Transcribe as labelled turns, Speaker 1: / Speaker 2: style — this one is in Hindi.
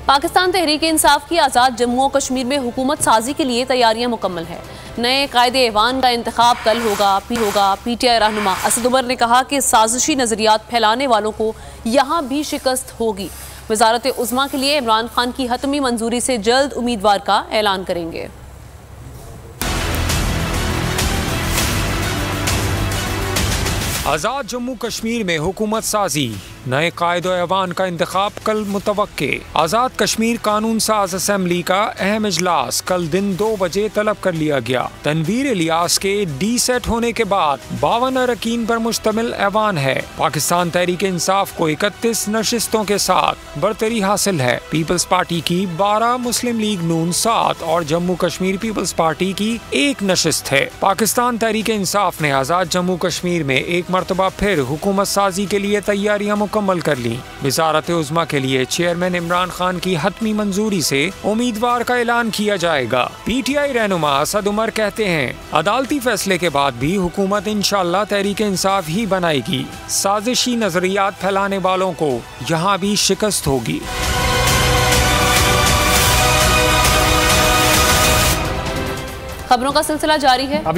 Speaker 1: पाकिस्तान तहरीक इंसाफ की आज़ाद जम्मू और कश्मीर में हुकूमत साजी के लिए तैयारियां मुकम्मल है। नए कायदे ऐवान का इंतखाब कल होगा। PTI रहनुमा असद उमर ने कहा कि साजिशी नजरियात फैलाने वालों को यहाँ भी शिकस्त होगी। वजारत उज़्मा के लिए इमरान खान की हतमी मंजूरी से जल्द उम्मीदवार का ऐलान करेंगे।
Speaker 2: आज़ाद जम्मू कश्मीर में हुकूमत साजी, नए कायदो ऐवान का इंतखाब कल मुतवक्के। आज़ाद कश्मीर कानून साज असम्बली का अहम इजलास कल दिन 2 बजे तलब कर लिया गया। तनवीर इलियास के डीसेट होने के बाद 52 अरकान पर मुश्तमिल ऐवान है। पाकिस्तान तहरीक इंसाफ को 31 नशिस्तों के साथ बरतरी हासिल है। पीपल्स पार्टी की 12, मुस्लिम लीग नून 7 और जम्मू कश्मीर पीपल्स पार्टी की 1 नशिस्त है। पाकिस्तान तहरीक इंसाफ ने आज़ाद जम्मू कश्मीर में एक मरतबा फिर हुकूमत साजी के लिए तैयारियां मुकम्मल कर ली। वजारत उज़्मा के लिए चेयरमैन इमरान खान की हतमी मंजूरी से उम्मीदवार का ऐलान किया जाएगा। PTI रहनुमा असद उमर कहते हैं, अदालती फैसले के बाद भी हुकूमत इंशाअल्लाह तहरीक इंसाफ ही बनाएगी। साजिशी नजरियात फैलाने वालों को यहाँ भी शिकस्त होगी।
Speaker 1: खबरों का सिलसिला जारी है।